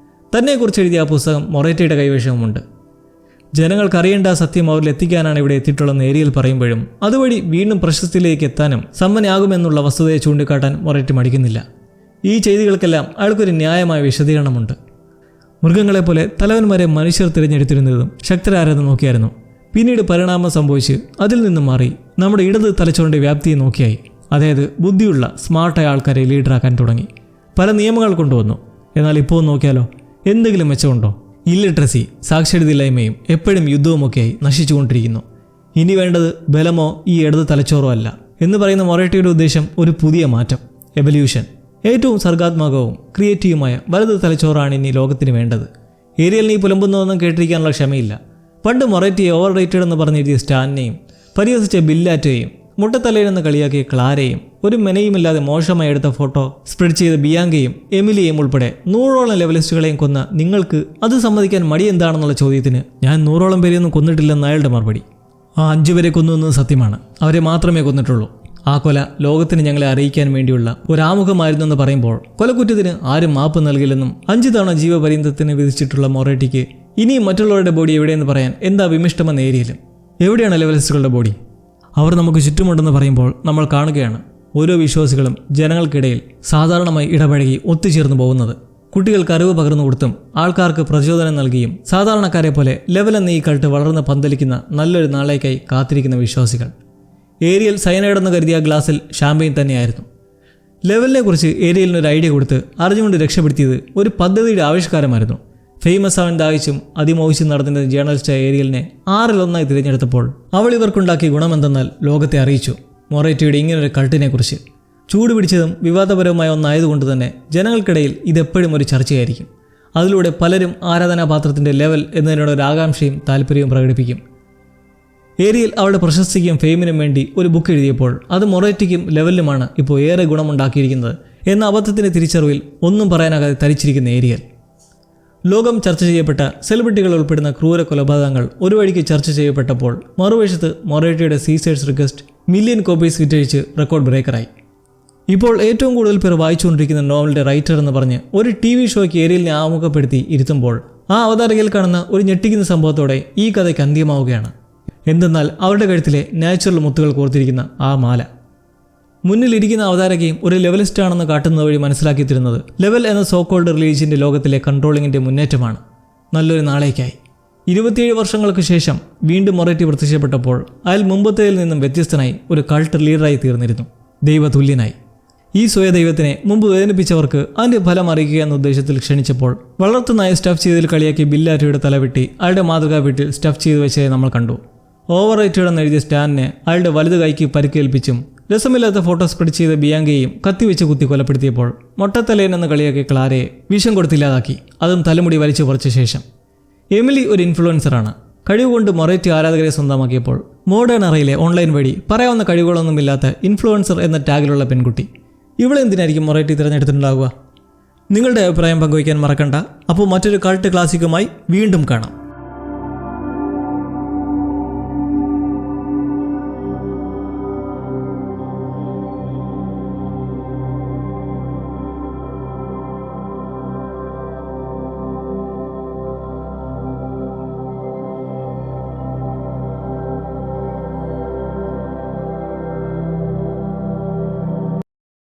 തന്നെക്കുറിച്ച് എഴുതിയ ആ പുസ്തകം മൊറേറ്റിയുടെ കൈവശവുമുണ്ട്. ജനങ്ങൾക്കറിയേണ്ട സത്യം അവരിൽ എത്തിക്കാനാണ് ഇവിടെ എത്തിയിട്ടുള്ളതെന്ന് ഏരിയൽ പറയുമ്പോഴും അതുവഴി വീണ്ടും പ്രശസ്തിയിലേക്ക് എത്താനും സമ്മനാകുമെന്നുള്ള വസ്തുതയെ ചൂണ്ടിക്കാട്ടാൻ മൊറേറ്റി മടിക്കുന്നില്ല. ഈ ചെയ്തികൾക്കെല്ലാം അയാൾക്കൊരു ന്യായമായ വിശദീകരണമുണ്ട്. മൃഗങ്ങളെപ്പോലെ തലവന്മാരെ മനുഷ്യർ തിരഞ്ഞെടുത്തിരുന്നതും ശക്തരാരെന്ന് നോക്കിയായിരുന്നു. പിന്നീട് പരിണാമം സംഭവിച്ച് അതിൽ നിന്നും മാറി നമ്മുടെ ഇടത് തലച്ചോറിൻ്റെ വ്യാപ്തിയെ നോക്കിയായി. അതായത് ബുദ്ധിയുള്ള സ്മാർട്ടായ ആൾക്കാരെ ലീഡറാക്കാൻ തുടങ്ങി. പല നിയമങ്ങൾ കൊണ്ടുവന്നു. എന്നാൽ ഇപ്പോൾ നോക്കിയാലോ, എന്തെങ്കിലും മെച്ചമുണ്ടോ? ഇല്ലിട്രസി, സാക്ഷരതയില്ലായ്മയും എപ്പോഴും യുദ്ധവുമൊക്കെയായി നശിച്ചുകൊണ്ടിരിക്കുന്നു. ഇനി വേണ്ടത് ബലമോ ഈ ഇടത് തലച്ചോറോ അല്ല എന്ന് പറയുന്ന മൊറേറ്റിയുടെ ഉദ്ദേശം ഒരു പുതിയ മാറ്റം, എവല്യൂഷൻ. ഏറ്റവും സർഗാത്മകവും ക്രിയേറ്റീവുമായ വലത് തലച്ചോറാണ് ഇനി ലോകത്തിന് വേണ്ടത്. ഏരിയലിനെ ഈ പുലമ്പുന്നതൊന്നും കേട്ടിരിക്കാനുള്ള ക്ഷമയില്ല. പണ്ട് മൊറേറ്റിയെ ഓവർ റേറ്റഡ് എന്ന് പറഞ്ഞെഴുതിയ സ്റ്റാനിനെയും പരിഹസിച്ച ബില്ലാറ്റോയും മുട്ടത്തലയിലെന്ന് കളിയാക്കിയ ക്ലാരയും ഒരു മെനയുമില്ലാതെ മോശമായി എടുത്ത ഫോട്ടോ സ്പ്രെഡ് ചെയ്ത ബിയാങ്കയും എമിലിയെയും ഉൾപ്പെടെ 100ഓളം ലെവലിസ്റ്റുകളെയും കൊന്ന നിങ്ങൾക്ക് അത് സമ്മതിക്കാൻ മടി എന്താണെന്നുള്ള ചോദ്യത്തിന് ഞാൻ 100ഓളം പേരെയൊന്നും കൊന്നിട്ടില്ലെന്ന് അയാളുടെ മറുപടി. ആ 5 പേരെ കൊന്നു എന്നത് സത്യമാണ്. അവരെ മാത്രമേ കൊന്നിട്ടുള്ളൂ. ആ കൊല ലോകത്തിന് ഞങ്ങളെ അറിയിക്കാൻ വേണ്ടിയുള്ള ഒരാമുഖമായിരുന്നെന്ന് പറയുമ്പോൾ കൊലക്കുറ്റത്തിന് ആരും മാപ്പ് നൽകില്ലെന്നും 5 തവണ ജീവപര്യന്തത്തിന് വിധിച്ചിട്ടുള്ള മൊറേറ്റിക്ക് ഇനിയും മറ്റുള്ളവരുടെ ബോഡി എവിടെയെന്ന് പറയാൻ എന്താ വിമിഷ്ടമെന്ന് ഏരിയലും. എവിടെയാണ് ലെവലിസ്റ്റുകളുടെ ബോഡി? അവർ നമുക്ക് ചുറ്റുമുണ്ടെന്ന് പറയുമ്പോൾ നമ്മൾ കാണുകയാണ് ഓരോ വിശ്വാസികളും ജനങ്ങൾക്കിടയിൽ സാധാരണമായി ഇടപഴകി ഒത്തുചേർന്ന് പോകുന്നത്. കുട്ടികൾക്ക് അറിവ് പകർന്നു കൊടുത്തും ആൾക്കാർക്ക് പ്രചോദനം നൽകിയും സാധാരണക്കാരെ പോലെ ലെവൽ എന്ന ഈ കൾട്ട് വളർന്ന് പന്തലിക്കുന്ന നല്ലൊരു നാളേക്കായി കാത്തിരിക്കുന്ന വിശ്വാസികൾ. ഏരിയൽ സയനൈഡെന്ന് കരുതിയ ഗ്ലാസിൽ ഷാമ്പെയിൻ തന്നെയായിരുന്നു. ലെവലിനെ കുറിച്ച് ഏരിയലിനൊരു ഐഡിയ കൊടുത്ത് അറിഞ്ഞുകൊണ്ട് രക്ഷപ്പെടുത്തിയത് ഒരു പദ്ധതിയുടെ ആവിഷ്കാരമായിരുന്നു. ഫേമസ് ആവാൻ ദാഹിച്ചും അതിമോഹിച്ചും നടന്നിരുന്ന ജേർണലിസ്റ്റ് ഏരിയലിനെ 6-1 തിരഞ്ഞെടുത്തപ്പോൾ അവൾ ഇവർക്കുണ്ടാക്കിയ ഗുണമെന്തെന്നാൽ ലോകത്തെ അറിയിച്ചു മൊറേറ്റിയുടെ ഇങ്ങനൊരു കൾട്ടിനെക്കുറിച്ച്. ചൂടുപിടിച്ചതും വിവാദപരവുമായ ഒന്നായതുകൊണ്ട് തന്നെ ജനങ്ങൾക്കിടയിൽ ഇതെപ്പോഴും ഒരു ചർച്ചയായിരിക്കും. അതിലൂടെ പലരും ആരാധനാപാത്രത്തിൻ്റെ ലെവൽ എന്നതിനോട് ഒരു ആകാംക്ഷയും താല്പര്യവും പ്രകടിപ്പിക്കും. ഏരിയൽ അവളുടെ പ്രശസ്തിക്കും ഫെയിമിനും വേണ്ടി ഒരു ബുക്ക് എഴുതിയപ്പോൾ അത് മൊറേറ്റിക്കും ലെവലിനുമാണ് ഇപ്പോൾ ഏറെ ഗുണമുണ്ടാക്കിയിരിക്കുന്നത് എന്ന അബദ്ധത്തിൻ്റെ തിരിച്ചറിവിൽ ഒന്നും പറയാനാകാതെ തരിച്ചിരിക്കുന്ന ഏരിയൽ. ലോകം ചർച്ച ചെയ്യപ്പെട്ട സെലിബ്രിറ്റികൾ ഉൾപ്പെടുന്ന ക്രൂര കൊലപാതകങ്ങൾ ഒരു വഴിക്ക് ചർച്ച ചെയ്യപ്പെട്ടപ്പോൾ മറുവശത്ത് മൊറേറ്റിയുടെ സീസേഴ്സ് റിക്വസ്റ്റ് മില്യൺ കോപ്പീസ് വിറ്റഴിച്ച് റെക്കോർഡ് ബ്രേക്കറായി. ഇപ്പോൾ ഏറ്റവും കൂടുതൽ പേർ വായിച്ചുകൊണ്ടിരിക്കുന്ന നോവലിൻ്റെ റൈറ്റർ എന്ന് പറഞ്ഞ് ഒരു TV ഷോയ്ക്ക് ഏരിയലിനെ ആമുഖപ്പെടുത്തി ഇരുത്തുമ്പോൾ ആ അവതാരകയിൽ കാണുന്ന ഒരു ഞെട്ടിക്കുന്ന സംഭവത്തോടെ ഈ കഥയ്ക്ക് അന്ത്യമാവുകയാണ്. എന്തെന്നാൽ അവരുടെ കഴുത്തിലെ നാച്ചുറൽ മുത്തുകൾ കോർത്തിരിക്കുന്ന ആ മാല. മുന്നിലിരിക്കുന്ന അവതാരകയും ഒരു ലെവലിസ്റ്റാണെന്ന് കാട്ടുന്നത് വഴി മനസ്സിലാക്കി തരുന്നത് ലെവൽ എന്ന സോക്കോൾഡ് റിലീജിയൻ്റെ ലോകത്തിലെ കൺട്രോളിങ്ങിൻ്റെ മുന്നേറ്റമാണ്. നല്ലൊരു നാളേക്കായി 27 വർഷങ്ങൾക്ക് ശേഷം വീണ്ടും മൊറേറ്റി പ്രത്യക്ഷപ്പെട്ടപ്പോൾ അയാൾ മുമ്പത്തേതിൽ നിന്നും വ്യത്യസ്തനായി ഒരു കൾട്ട് ലീഡറായി തീർന്നിരുന്നു, ദൈവതുല്യനായി. ഈ സ്വയദൈവത്തിനെ മുമ്പ് വേദനിപ്പിച്ചവർക്ക് അതിൻ്റെ ഫലം അറിയിക്കുക എന്ന ഉദ്ദേശത്തിൽ ക്ഷണിച്ചപ്പോൾ വളർത്തുനായി സ്റ്റഫ് ചെയ്തതിൽ കളിയാക്കി ബില്ലാറ്റോയുടെ തലവെട്ടി അയാളുടെ മാതൃകാ വീട്ടിൽ സ്റ്റഫ് ചെയ്ത് വെച്ചതായി നമ്മൾ കണ്ടു. ഓവർ റേറ്റഡ് എന്നെഴുതിയ സ്റ്റാനിനെ അയാളുടെ വലത് കൈക്ക് പരിക്കേൽപ്പിച്ചും രസമില്ലാത്ത ഫോട്ടോ സ്പ്രെഡ് ചെയ്ത ബിയാങ്കയെയും കത്തിവെച്ച് കുത്തി കൊലപ്പെടുത്തിയപ്പോൾ മൊട്ടത്തലയൻ എന്ന കളിയാക്കി ക്ലാരയെ വിഷം കൊടുത്തില്ലാതാക്കി, അതും തലമുടി വലിച്ചു പറിച്ച ശേഷം. എമിലി ഒരു ഇൻഫ്ലുവൻസറാണ്. കഴിവുകൊണ്ട് മൊറേറ്റി ആരാധകരെ സ്വന്തമാക്കിയപ്പോൾ മോഡേൺ അറയിലെ ഓൺലൈൻ വഴി പറയാവുന്ന കഴിവുകളൊന്നുമില്ലാത്ത ഇൻഫ്ലുവൻസർ എന്ന ടാഗിലുള്ള പെൺകുട്ടി. ഇവളെന്തിനായിരിക്കും മൊറേറ്റി തിരഞ്ഞെടുത്തിട്ടുണ്ടാവുക? നിങ്ങളുടെ അഭിപ്രായം പങ്കുവയ്ക്കാൻ മറക്കണ്ട. അപ്പോൾ മറ്റൊരു കൾട്ട് ക്ലാസിക്കുമായി വീണ്ടും കാണാം.